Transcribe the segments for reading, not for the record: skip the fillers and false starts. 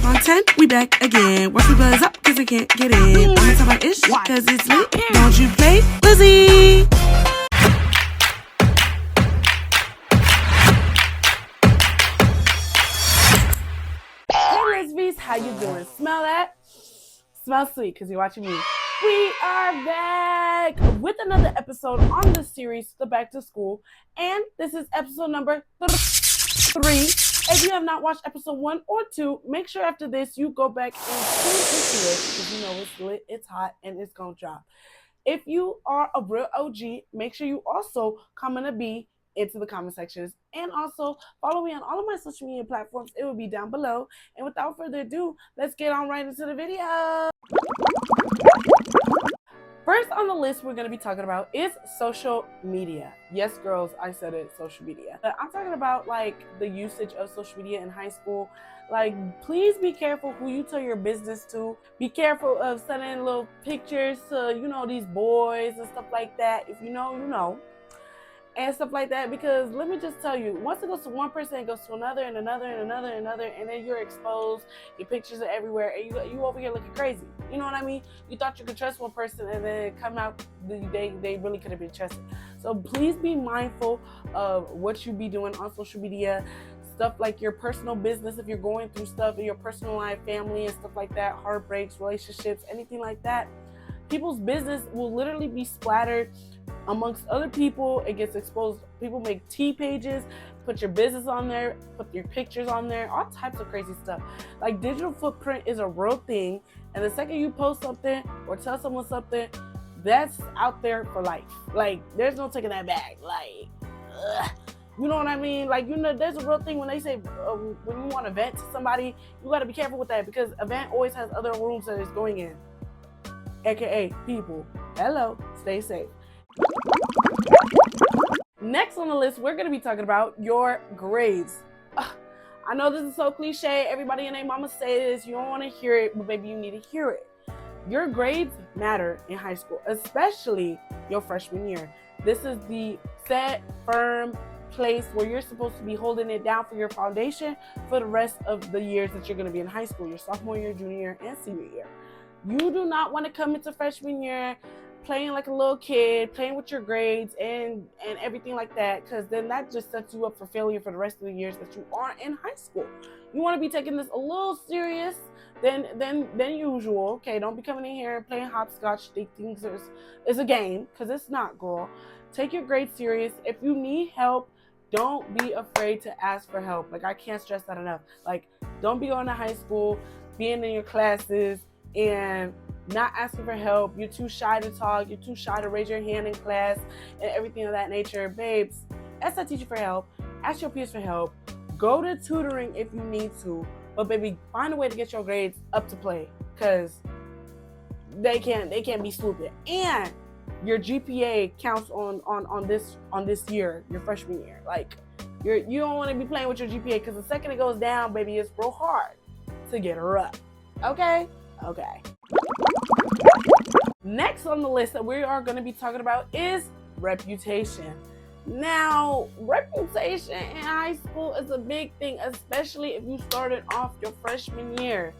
on 10, we back again. Watch me buzz up, cause I can't get in. I'ma talk about ish, cause it's lit. Don't you play, Lizzie? Hey, Lizzies, how you doing? Smell that? Smell sweet, cause you're watching me. We are back with another episode on the series, The Back to School. And this is episode number 3. If you have not watched episode 1 or 2, make sure after this you go back and tune into it because you know it's lit, it's hot, and it's gonna drop. If you are a real OG, make sure you also comment a B into the comment sections, and also follow me on all of my social media platforms. It will be down below. And without further ado, let's get on right into the video. First on the list we're going to be talking about is social media. Yes, girls, I said it, social media. But I'm talking about like the usage of social media in high school. Like, please be careful who you tell your business to. Be careful of sending little pictures to, you know, these boys and stuff like that. If you know, you know. And stuff like that, because let me just tell you, once it goes to one person, it goes to another and another and another and another, and then you're exposed, your pictures are everywhere, and you over here looking crazy. You know what I mean? You thought you could trust one person, and then it come out they really could have been trusted. So please be mindful of what you be doing on social media. Stuff like your personal business, if you're going through stuff in your personal life, family and stuff like that, heartbreaks, relationships, anything like that. People's business will literally be splattered amongst other people. It gets exposed. People make T pages, put your business on there, put your pictures on there, all types of crazy stuff. Like, digital footprint is a real thing, and the second you post something or tell someone something, that's out there for life. Like, there's no taking that back. Like, you know what I mean? Like, you know, there's a real thing when they say when you want to vent to somebody, you got to be careful with that, because a vent always has other rooms that it's going in, aka people. Hello, stay safe. Next on the list, we're going to be talking about your grades. I know this is so cliche. Everybody and their mama say this. You don't want to hear it, but baby, you need to hear it. Your grades matter in high school, especially your freshman year. This is the set, firm place where you're supposed to be holding it down for your foundation for the rest of the years that you're going to be in high school, your sophomore year, junior year, and senior year. You do not want to come into freshman year playing like a little kid, playing with your grades and everything like that, because then that just sets you up for failure for the rest of the years that you are in high school. You want to be taking this a little serious than usual. Okay, don't be coming in here and playing hopscotch, think things is a game, because it's not, girl. Take your grades serious. If you need help, don't be afraid to ask for help. Like, I can't stress that enough. Like, don't be going to high school, being in your classes, and not asking for help. You're too shy to talk. You're too shy to raise your hand in class and everything of that nature. Babes, ask that teacher for help. Ask your peers for help. Go to tutoring if you need to. But baby, find a way to get your grades up to play, because they can't be stupid. And your GPA counts on this year, your freshman year. Like, you don't want to be playing with your GPA, because the second it goes down, baby, it's real hard to get her up. Okay. Next on the list that we are going to be talking about is reputation. Now, reputation in high school is a big thing, especially if you started off your freshman year.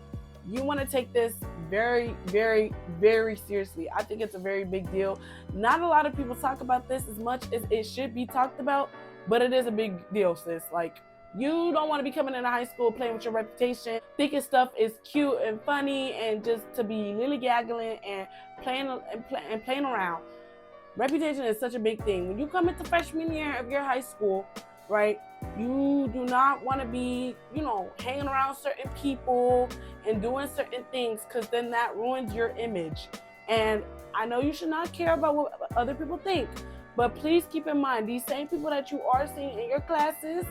You want to take this very, very, very seriously. I think it's a very big deal. Not a lot of people talk about this as much as it should be talked about, but it is a big deal, sis. Like, you don't want to be coming into high school playing with your reputation, thinking stuff is cute and funny, and just to be lily-gaggling and playing around. Reputation is such a big thing. When you come into freshman year of your high school, right, you do not want to be, you know, hanging around certain people and doing certain things, because then that ruins your image. And I know you should not care about what other people think, but please keep in mind, these same people that you are seeing in your classes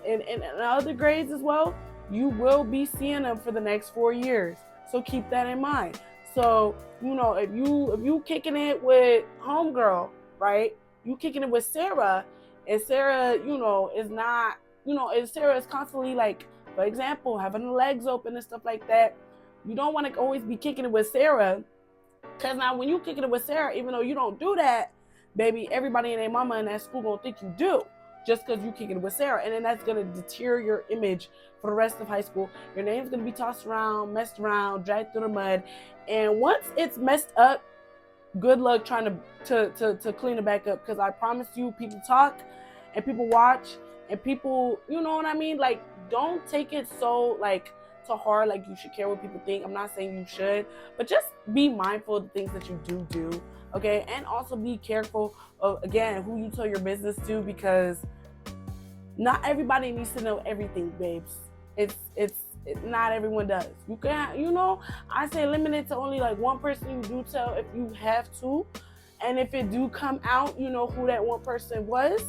and other grades as well, you will be seeing them for the next 4 years. So keep that in mind. So, you know, if you kicking it with homegirl, right? You kicking it with Sarah, and Sarah, you know, is not, you know, if Sarah is constantly, like, for example, having the legs open and stuff like that, you don't want to always be kicking it with Sarah, because now when you kicking it with Sarah, even though you don't do that, baby, everybody and their mama in that school gonna think you do. just because you kick it with Sarah. And then that's going to deter your image for the rest of high school. Your name's going to be tossed around, messed around, dragged through the mud. And once it's messed up, good luck trying to clean it back up. Because I promise you, people talk and people watch and people, you know what I mean? Like, don't take it so, like, to heart, like you should care what people think. I'm not saying you should, but just be mindful of the things that you do, okay? And also be careful of, again, who you tell your business to, because not everybody needs to know everything, babes. It's not everyone does. You can, you know, I say limit it to only like one person you do tell if you have to, and if it do come out, you know who that one person was.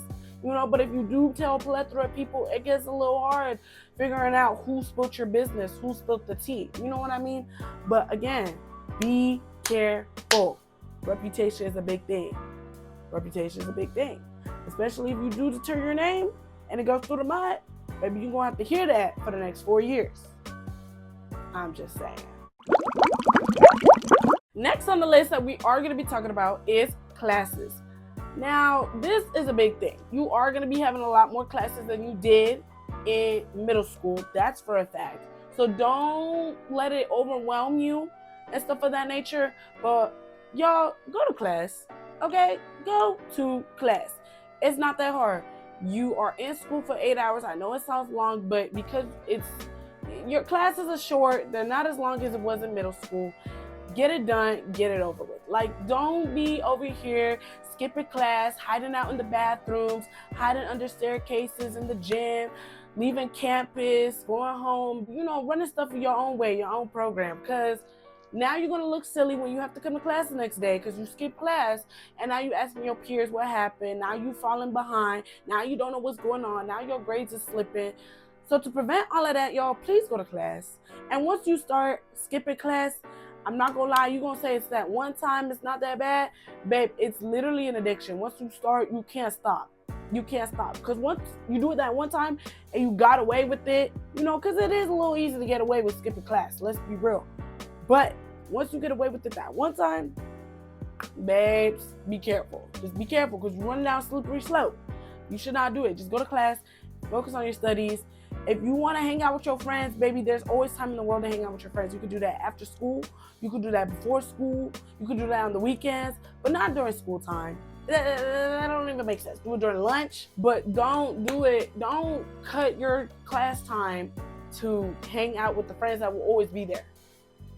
You know, but if you do tell a plethora of people, it gets a little hard figuring out who spilled your business, who spilled the tea. You know what I mean? But again, be careful. Reputation is a big thing. Reputation is a big thing. Especially if you do deter your name and it goes through the mud, maybe you're going to have to hear that for the next 4 years. I'm just saying. Next on the list that we are going to be talking about is classes. Now, this is a big thing. You are going to be having a lot more classes than you did in middle school. That's for a fact. So don't let it overwhelm you and stuff of that nature. But y'all, go to class, okay? Go to class. It's not that hard. You are in school for 8 hours. I know it sounds long, but because your classes are short, they're not as long as it was in middle school. Get it done, get it over with. Like, don't be over here skipping class, hiding out in the bathrooms, hiding under staircases in the gym, leaving campus, going home, you know, running stuff your own way, your own program. Because now you're going to look silly when you have to come to class the next day because you skipped class, and now you asking your peers what happened. Now you falling behind. Now you don't know what's going on. Now your grades are slipping. So to prevent all of that, y'all, please go to class. And once you start skipping class, I'm not gonna lie, you're gonna say it's that one time, it's not that bad. Babe, it's literally an addiction. Once you start, you can't stop. You can't stop. Because once you do it that one time and you got away with it, you know, because it is a little easy to get away with skipping class. Let's be real. But once you get away with it that one time, babes, be careful. Just be careful because you're running down a slippery slope. You should not do it. Just go to class, focus on your studies. If you want to hang out with your friends, baby, there's always time in the world to hang out with your friends. You could do that after school. You could do that before school. You could do that on the weekends, but not during school time. That don't even make sense. Do it during lunch, but don't do it. Don't cut your class time to hang out with the friends that will always be there.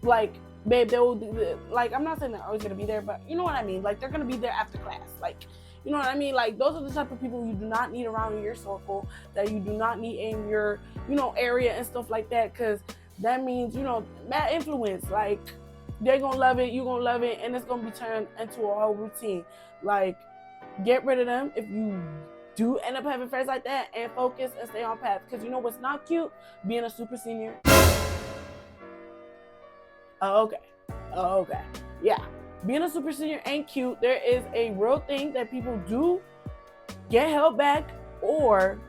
Like, babe, they will, like, I'm not saying they're always going to be there, but you know what I mean? Like, they're going to be there after class. Like, you know what I mean? Like, those are the type of people you do not need around in your circle, that you do not need in your, you know, area and stuff like that, because that means, you know, bad influence. Like, they're going to love it, you're going to love it, and it's going to be turned into a whole routine. Like, get rid of them if you do end up having friends like that, and focus and stay on path. Because you know what's not cute? Being a super senior. Oh, okay. Yeah. Being a super senior ain't cute. There is a real thing that people do get held back, or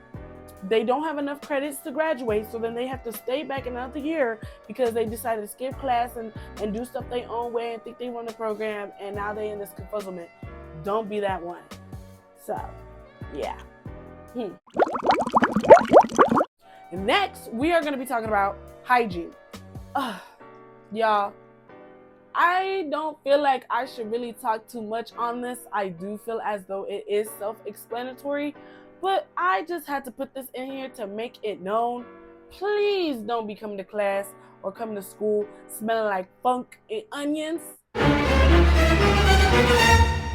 they don't have enough credits to graduate, so then they have to stay back another year because they decided to skip class and do stuff their own way and think they run the program, and now they in this confuzzlement. Don't be that one. So, yeah. Next, we are going to be talking about hygiene. Y'all, I don't feel like I should really talk too much on this. I do feel as though it is self-explanatory, but I just had to put this in here to make it known. Please don't be coming to class or coming to school smelling like funk and onions.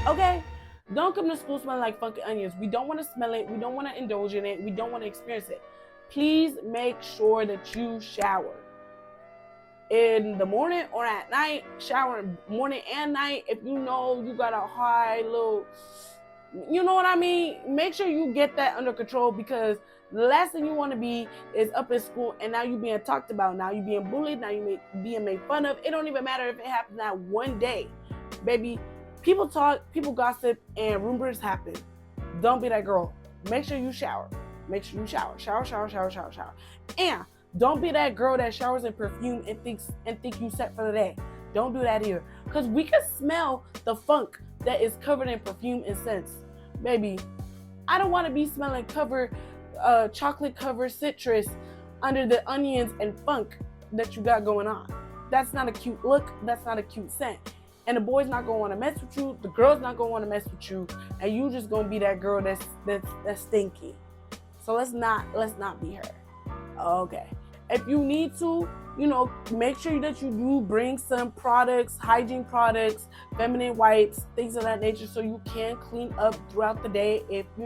Okay? Don't come to school smelling like funk and onions. We don't want to smell it. We don't want to indulge in it. We don't want to experience it. Please make sure that you shower in the morning or at night. Shower morning and night. If you know you got a high little, you know what I mean, make sure you get that under control, because the last thing you want to be is up in school and now you being talked about, now you being bullied, now you being made fun of. It don't even matter if it happened that one day, baby. People talk, people gossip, and rumors happen. Don't be that girl. Make sure you shower. Make sure you shower. Shower. And don't be that girl that showers in perfume and think you set for the day. Don't do that either. Because we can smell the funk that is covered in perfume and scents. Baby, I don't want to be smelling chocolate covered citrus under the onions and funk that you got going on. That's not a cute look. That's not a cute scent. And the boy's not gonna want to mess with you. The girl's not gonna want to mess with you, and you just gonna be that girl that's stinky. So let's not be her. Okay. If you need to, make sure that you do bring some products, hygiene products, feminine wipes, things of that nature, so you can clean up throughout the day. If you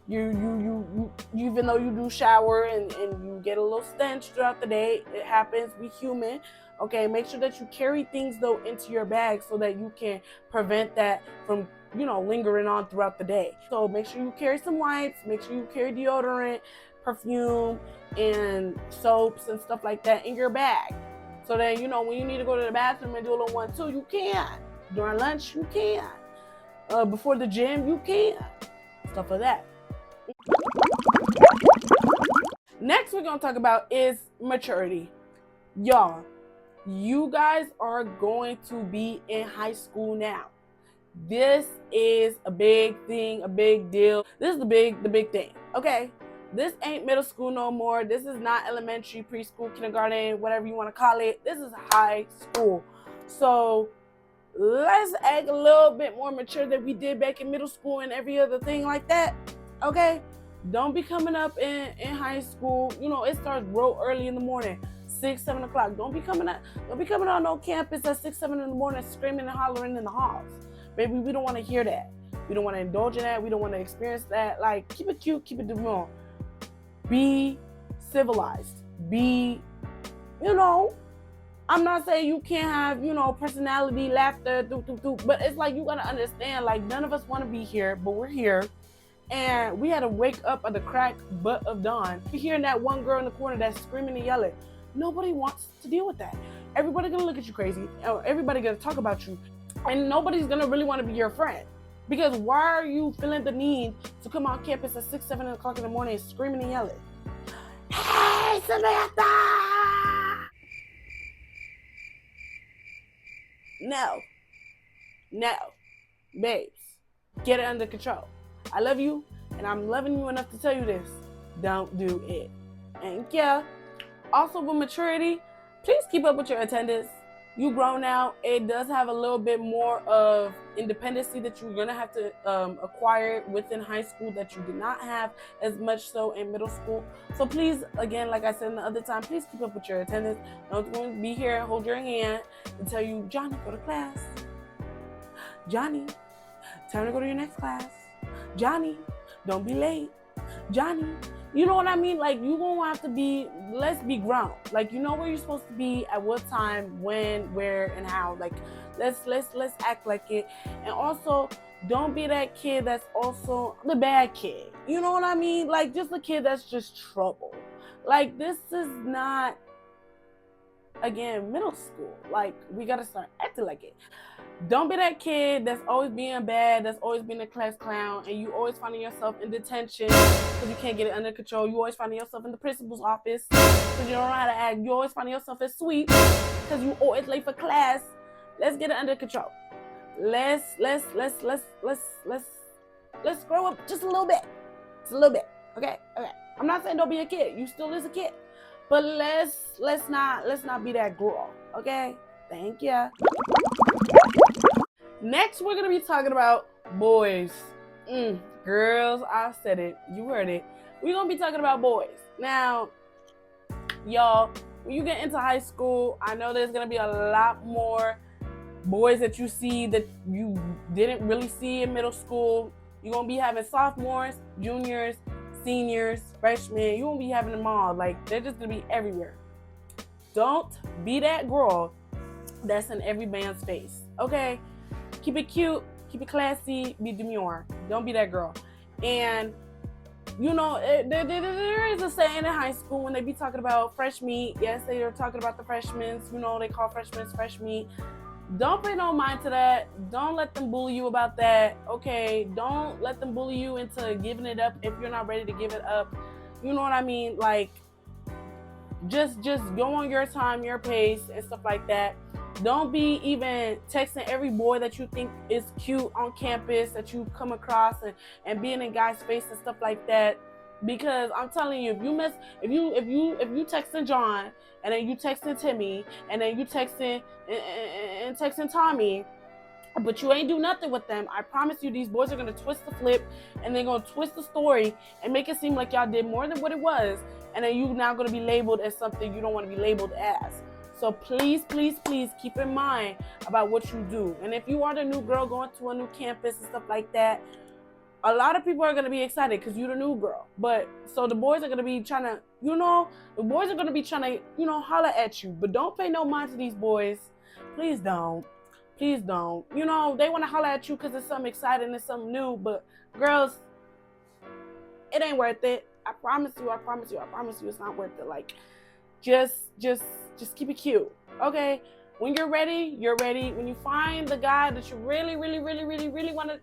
even though you do shower and you get a little stench throughout the day, it happens. We human. Okay, make sure that you carry things though into your bag so that you can prevent that from lingering on throughout the day. So make sure you carry some wipes, make sure you carry deodorant, perfume, and soaps and stuff like that in your bag. So that when you need to go to the bathroom and do a little 1-2, you can. During lunch, you can. Before the gym, you can. Stuff like that. Next we're gonna talk about is maturity. Y'all, you guys are going to be in high school now. This is a big thing, a big deal. This is the big thing, okay? This ain't middle school no more. This is not elementary, preschool, kindergarten, whatever you want to call it. This is high school. So let's act a little bit more mature than we did back in middle school and every other thing like that, okay? Don't be coming up in high school. It starts real early in the morning, 6, 7 o'clock. Don't be coming on no campus at 6, 7 in the morning screaming and hollering in the halls. Baby, we don't want to hear that. We don't want to indulge in that. We don't want to experience that. Like, keep it cute, keep it demure. Be civilized. Be, I'm not saying you can't have, personality, laughter, but it's like you got to understand, like, none of us want to be here, but we're here. And we had to wake up at the crack butt of dawn. You're hearing that one girl in the corner that's screaming and yelling. Nobody wants to deal with that. Everybody gonna look at you crazy. Everybody gonna talk about you. And nobody's gonna really want to be your friend. Because why are you feeling the need to come on campus at 6, 7 o'clock in the morning screaming and yelling? Hey, Samantha! No, babes, get it under control. I love you, and I'm loving you enough to tell you this. Don't do it. Thank you. Also, with maturity, please keep up with your attendance. You grown now. It does have a little bit more of independency that you're going to have to acquire within high school that you did not have as much so in middle school. So please, again, like I said the other time, please keep up with your attendance. Don't go and be here, hold your hand, and tell you, Johnny, go to class. Johnny, time to go to your next class. Johnny, don't be late. Johnny, you know what I mean? Like, you gonna have to be, let's be grown. Like, you know where you're supposed to be, at what time, when, where, and how. Like, let's act like it. And also, don't be that kid that's also the bad kid. You know what I mean? Like, just a kid that's just trouble. Like, this is not, again, middle school. Like, we gotta start acting like it. Don't be that kid that's always being bad, that's always being a class clown, and you always finding yourself in detention because you can't get it under control. You always finding yourself in the principal's office because you don't know how to act. You always finding yourself at sweep because you always late for class. Let's get it under control. Let's grow up just a little bit. Just a little bit. Okay. I'm not saying don't be a kid. You still is a kid. But let's not be that girl. Okay? Thank you. Next, we're gonna be talking about boys. Girls, I said it. You heard it. We're gonna be talking about boys. Now, y'all, when you get into high school, I know there's gonna be a lot more boys that you see that you didn't really see in middle school. You're gonna be having sophomores, juniors, seniors, freshmen. You're gonna be having them all. Like, they're just gonna be everywhere. Don't be that girl that's in every man's face. Okay? Keep it cute, keep it classy, be demure. Don't be that girl. And, there is a saying in high school when they be talking about fresh meat. Yes, they are talking about the freshmen. They call freshmen fresh meat. Don't pay no mind to that. Don't let them bully you about that. Okay? Don't let them bully you into giving it up if you're not ready to give it up. You know what I mean? Like, just go on your time, your pace, and stuff like that. Don't be even texting every boy that you think is cute on campus that you come across, and being in guys' face and stuff like that. Because I'm telling you, if you texting John, and then you texting Timmy, and then you texting and texting Tommy, but you ain't do nothing with them, I promise you these boys are gonna twist the flip, and they're gonna twist the story and make it seem like y'all did more than what it was, and then you now gonna be labeled as something you don't want to be labeled as. So please, please, please keep in mind about what you do. And if you are the new girl going to a new campus and stuff like that, a lot of people are going to be excited because you're the new girl. But so the boys are going to be trying to, holler at you. But don't pay no mind to these boys. Please don't. Please don't. They want to holler at you because it's something exciting and something new. But girls, it ain't worth it. I promise you, it's not worth it. Like, just keep it cute, okay? When you're ready, you're ready. When you find the guy that you really, really, really, really, really want to,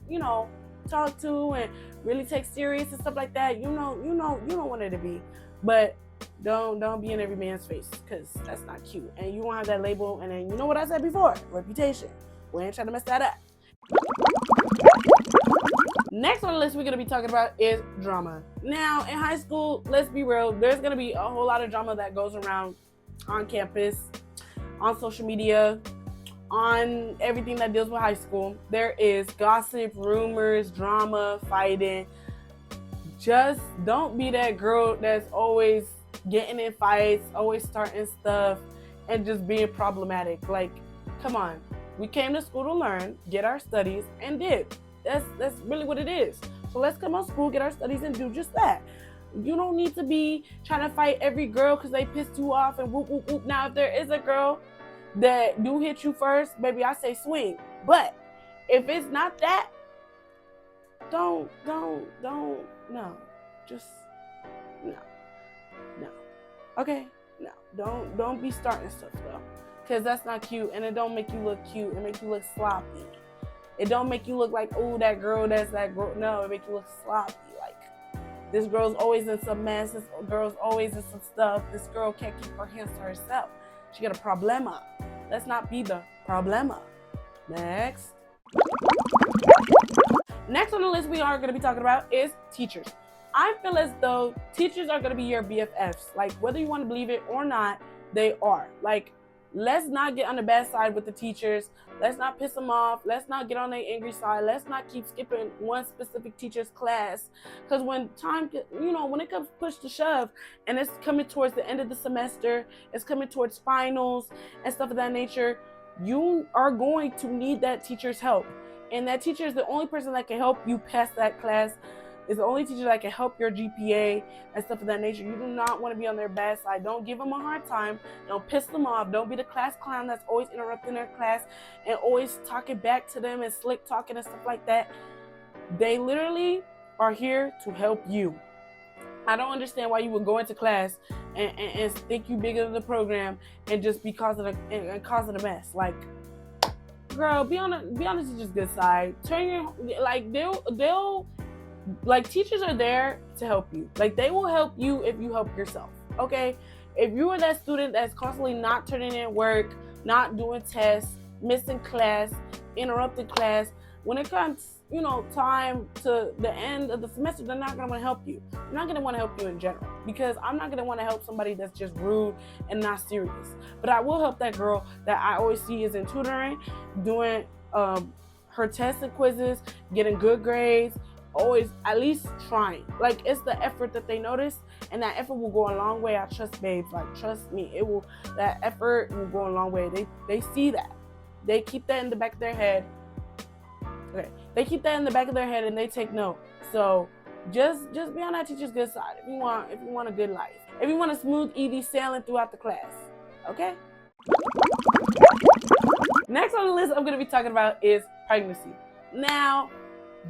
talk to and really take serious and stuff like that, you don't want it to be. But don't be in every man's face, because that's not cute. And you won't have that label. And then you know what I said before, reputation. We ain't trying to mess that up. Next on the list we're going to be talking about is drama. Now, in high school, let's be real, there's going to be a whole lot of drama that goes around on campus, on social media, on everything that deals with high school. There is gossip, rumors, drama, fighting. Just don't be that girl that's always getting in fights, always starting stuff, and just being problematic. Like, come on. We came to school to learn, get our studies, and did. That's really what it is. So let's come on school, get our studies, and do just that. You don't need to be trying to fight every girl because they pissed you off and whoop, whoop, whoop. Now, if there is a girl that do hit you first, baby, I say swing. But if it's not that, no. Just, no. Okay? No. Don't be starting stuff, though. Because that's not cute, and it don't make you look cute. It make you look sloppy. It don't make you look like, oh, that girl, that's that girl. No, it make you look sloppy. Like, this girl's always in some mess. This girl's always in some stuff. This girl can't keep her hands to herself. She got a problema. Let's not be the problema. Next on the list we are going to be talking about is teachers. I feel as though teachers are going to be your BFFs. Like, whether you want to believe it or not, they are. Like, let's not get on the bad side with the teachers. Let's not piss them off. Let's not get on their angry side. Let's not keep skipping one specific teacher's class. Because when it comes push to shove, and it's coming towards the end of the semester, it's coming towards finals and stuff of that nature, you are going to need that teacher's help. And that teacher is the only person that can help you pass that class. Is the only teacher that can help your GPA and stuff of that nature. You do not want to be on their bad side. Don't give them a hard time. Don't piss them off. Don't be the class clown that's always interrupting their class and always talking back to them and slick talking and stuff like that. They literally are here to help you. I don't understand why you would go into class and think you bigger than the program and just be causing a mess. Like, girl, be on the teacher's good side. Teachers are there to help you. Like, they will help you if you help yourself, okay? If you are that student that's constantly not turning in work, not doing tests, missing class, interrupting class, when it comes, time to the end of the semester, they're not going to want to help you. They're not going to want to help you in general, because I'm not going to want to help somebody that's just rude and not serious. But I will help that girl that I always see is in tutoring, doing her tests and quizzes, getting good grades, always at least trying. Like, it's the effort that they notice, and that effort will go a long way. I trust babes. Like, trust me, that effort will go a long way. They see that. They keep that in the back of their head. Okay. They keep that in the back of their head and they take note. So just be on that teacher's good side if you want a good life. If you want a smooth, easy sailing throughout the class. Okay? Next on the list I'm going to be talking about is pregnancy. Now,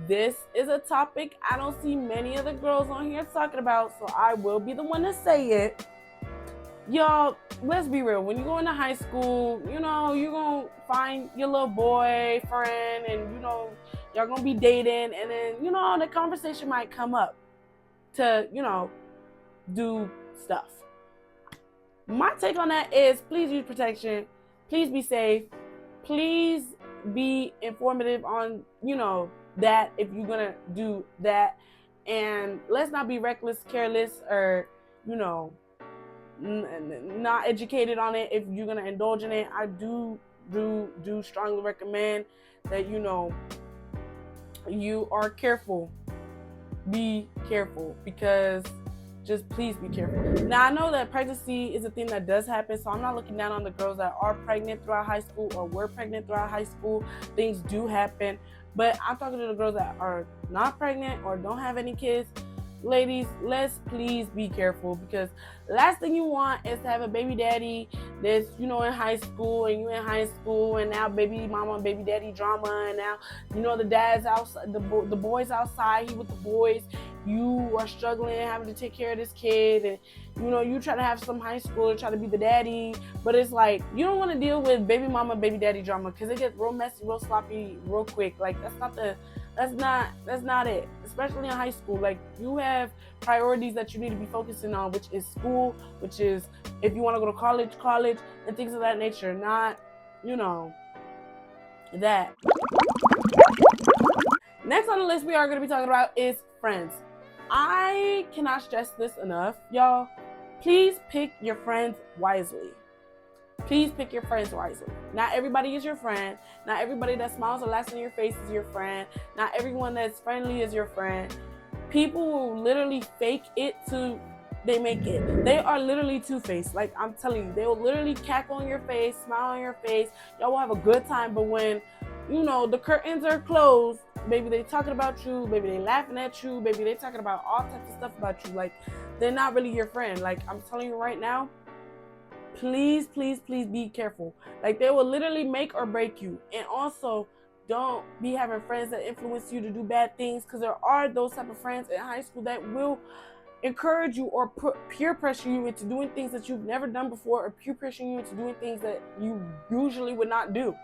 this is a topic I don't see many of the girls on here talking about, so I will be the one to say it. Y'all, let's be real. When you go into high school, you're going to find your little boyfriend and, y'all going to be dating. And then, the conversation might come up to, do stuff. My take on that is please use protection. Please be safe. Please be informative on, that if you're going to do that. And let's not be reckless, careless, or, not educated on it. If you're going to indulge in it, I do strongly recommend that, you are careful. Be careful, because just please be careful. Now, I know that pregnancy is a thing that does happen, so I'm not looking down on the girls that are pregnant throughout high school or were pregnant throughout high school. Things do happen, but I'm talking to the girls that are not pregnant or don't have any kids. Ladies, let's please be careful, because last thing you want is to have a baby daddy that's, in high school, and you in high school, and now baby mama, baby daddy drama, and now, the dad's outside, the boy's outside, he with the boys, you are struggling, having to take care of this kid, and, you try to have some high school, try to be the daddy, but it's like, you don't want to deal with baby mama, baby daddy drama, because it gets real messy, real sloppy, real quick. Like, that's not it, especially in high school. Like, you have priorities that you need to be focusing on, which is school, which is if you want to go to college, and things of that nature, not, that. Next on the list we are going to be talking about is friends. I cannot stress this enough, y'all. Please pick your friends wisely. Please pick your friends wisely. Not everybody is your friend. Not everybody that smiles or laughs in your face is your friend. Not everyone that's friendly is your friend. People will literally fake it till they make it. They are literally two-faced. Like, I'm telling you, they will literally cackle on your face, smile on your face. Y'all will have a good time, but when, the curtains are closed, maybe they talking about you, maybe they laughing at you, maybe they talking about all types of stuff about you. Like, they're not really your friend. Like, I'm telling you right now, please, please, please be careful. Like, they will literally make or break you. And also, don't be having friends that influence you to do bad things, because there are those type of friends in high school that will encourage you or peer pressure you into doing things that you've never done before, or peer pressure you into doing things that you usually would not do.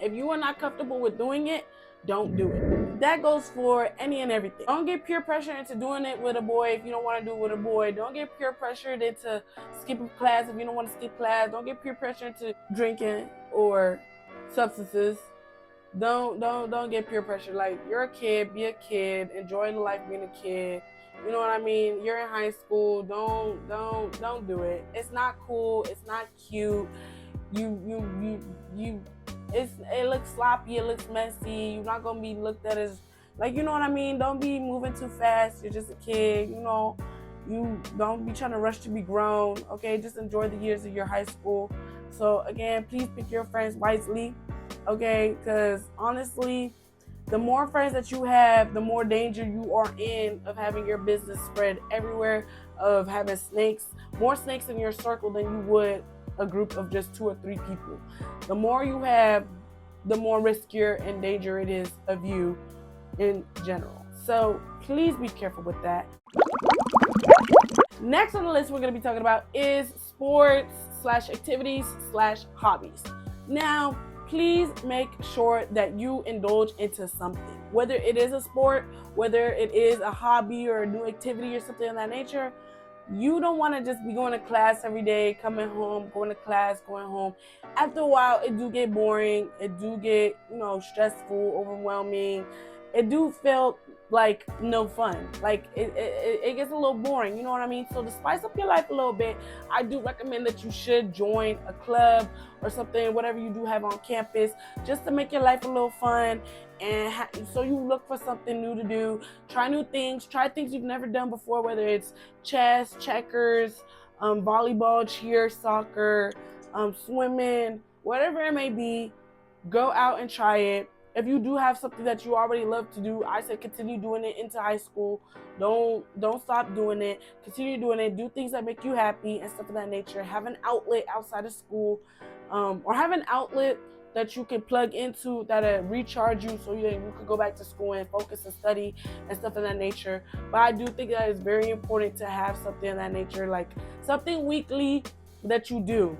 If you are not comfortable with doing it, don't do it. That goes for any and everything. Don't get peer pressure into doing it with a boy if you don't want to do it with a boy. Don't get peer pressured into skipping class if you don't want to skip class. Don't get peer pressure into drinking or substances. Don't get peer pressure. Like, you're a kid, be a kid, enjoy the life being a kid. You know what I mean? You're in high school. Don't do it. It's not cool. It's not cute. It looks sloppy, it looks messy. You're not gonna be looked at as, like, you know what I mean? Don't be moving too fast. You're just a kid, You don't be trying to rush to be grown, okay? Just enjoy the years of your high school. So again, please pick your friends wisely, okay? Because honestly, the more friends that you have, the more danger you are in of having your business spread everywhere, of having more snakes in your circle than you would a group of just 2 or 3 people. The more you have, the more riskier and danger it is of you in general. So please be careful with that. Next on the list we're going to be talking about is sports/activities/hobbies. Now, please make sure that you indulge into something. Whether it is a sport, whether it is a hobby or a new activity or something of that nature, you don't want to just be going to class every day, coming home, going to class, going home. After a while, it do get boring. It do get, stressful, overwhelming. It do feel like no fun. Like, it gets a little boring, you know what I mean? So to spice up your life a little bit, I do recommend that you should join a club or something, whatever you do have on campus, just to make your life a little fun. And so you look for something new to do, try new things, try things you've never done before, whether it's chess, checkers, volleyball, cheer, soccer, swimming, whatever it may be. Go out and try it. If you do have something that you already love to do, I say continue doing it into high school. Don't stop doing it. Continue doing it. Do things that make you happy and stuff of that nature. Have an outlet outside of school, or have an outlet that you can plug into that'll recharge you, so you can go back to school and focus and study and stuff of that nature. But I do think that it's very important to have something of that nature, like something weekly that you do.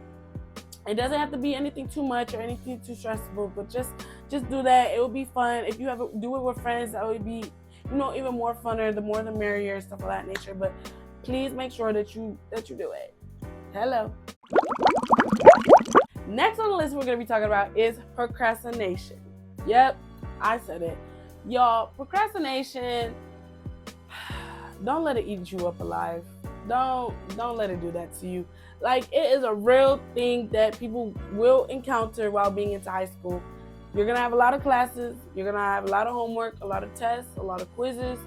It doesn't have to be anything too much or anything too stressful, but just do that. It will be fun. If you do it with friends, that would be, even more funner. The more the merrier, stuff of that nature. But please make sure that you do it. Hello. Next on the list we're going to be talking about is procrastination. Yep, I said it. Y'all, procrastination, don't let it eat you up alive. Don't let it do that to you. Like, it is a real thing that people will encounter while being into high school. You're going to have a lot of classes. You're going to have a lot of homework, a lot of tests, a lot of quizzes.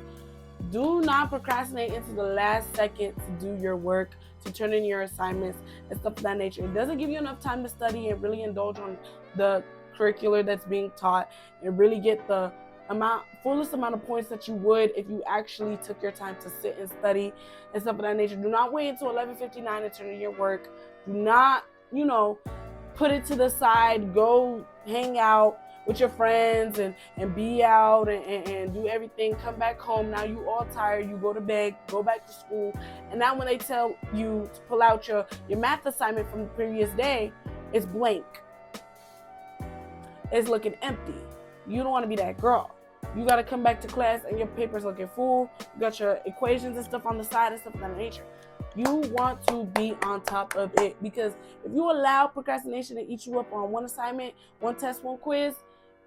Do not procrastinate into the last second to do your work, to turn in your assignments and stuff of that nature. It doesn't give you enough time to study and really indulge on the curricular that's being taught and really get the fullest amount of points that you would if you actually took your time to sit and study and stuff of that nature. Do not wait until 11:59 to turn in your work. Do not, put it to the side. Go hang out with your friends and be out and do everything. Come back home. Now you all tired. You go to bed, go back to school. And now when they tell you to pull out your math assignment from the previous day, it's blank. It's looking empty. You don't want to be that girl. You got to come back to class and your paper's looking full. You got your equations and stuff on the side and stuff of that nature. You want to be on top of it, because if you allow procrastination to eat you up on one assignment, one test, one quiz,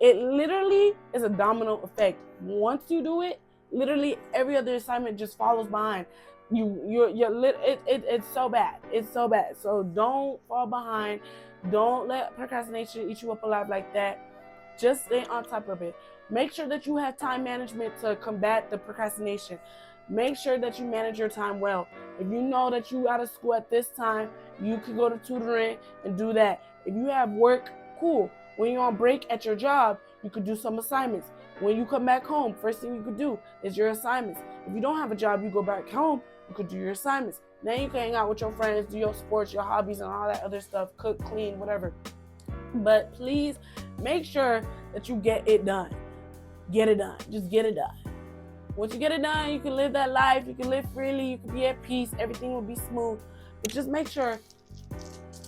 it literally is a domino effect. Once you do it, literally every other assignment just follows behind. It's so bad. It's so bad. So don't fall behind. Don't let procrastination eat you up alive like that. Just stay on top of it. Make sure that you have time management to combat the procrastination. Make sure that you manage your time well. If you know that you out of school at this time, you can go to tutoring and do that. If you have work, cool. When you're on break at your job, you could do some assignments. When you come back home, first thing you could do is your assignments. If you don't have a job, you go back home, you could do your assignments. Then you can hang out with your friends, do your sports, your hobbies, and all that other stuff, cook, clean, whatever. But please make sure that you get it done. Get it done. Just get it done. Once you get it done, you can live that life. You can live freely. You can be at peace. Everything will be smooth. But just make sure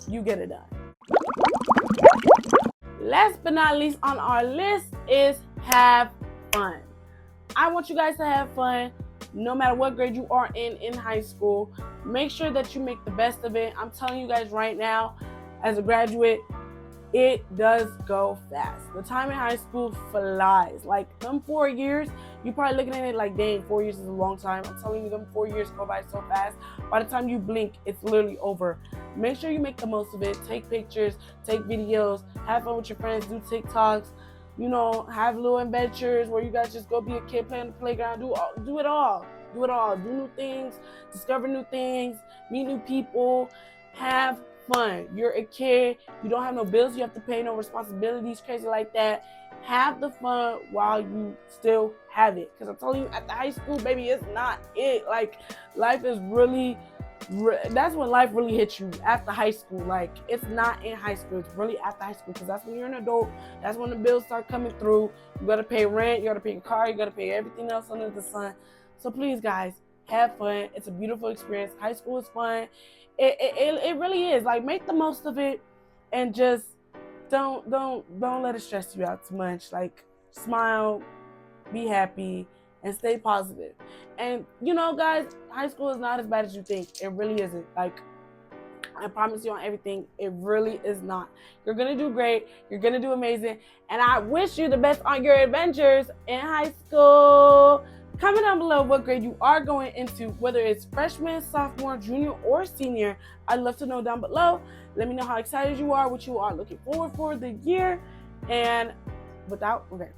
you get it done. Last but not least on our list is have fun. I want you guys to have fun no matter what grade you are in high school. Make sure that you make the best of it. I'm telling you guys right now, as a graduate, it does go fast. The time in high school flies. Like, them 4 years, you're probably looking at it like, dang, 4 years is a long time. I'm telling you, them 4 years go by so fast. By the time you blink, it's literally over. Make sure you make the most of it. Take pictures, take videos, have fun with your friends, do TikToks, have little adventures where you guys just go be a kid, play on the playground, do it all. Do it all. Do new things, discover new things, meet new people, have fun. You're a kid. You don't have no bills you have to pay, no responsibilities, crazy like that. Have the fun while you still have it. Because I'm telling you, at the high school, baby, it's not it. Like, life is really, that's when life really hits you, after high school. Like, it's not in high school. It's really after high school, because that's when you're an adult. That's when the bills start coming through. You got to pay rent. You got to pay your car. You got to pay everything else under the sun. So please, guys, have fun. It's a beautiful experience. High school is fun. It really is. Like, make the most of it, and just don't let it stress you out too much. Like, smile, be happy, and stay positive. And guys, high school is not as bad as you think. It really isn't. Like, I promise you on everything, it really is not. You're gonna do great. You're gonna do amazing. And I wish you the best on your adventures in high school. Comment down below what grade you are going into, whether it's freshman, sophomore, junior, or senior. I'd love to know down below. Let me know how excited you are, what you are looking forward for the year. And without further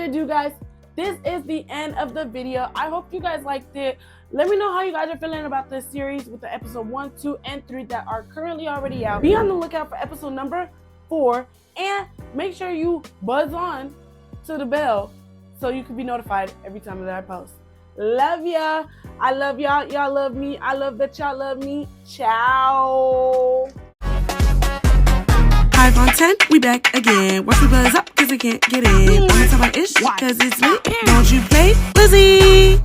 ado, guys, this is the end of the video. I hope you guys liked it. Let me know how you guys are feeling about this series with the episode 1, 2, and 3 that are currently already out. Be on the lookout for episode number 4, and make sure you buzz on to the bell so you can be notified every time that I post. Love ya. I love y'all. Y'all love me. I love that y'all love me. Ciao. High on 10, we back again. Watch me buzz up, cause I can't get in. I'm talking about ish, cause it's lit. Don't you play, Lizzie?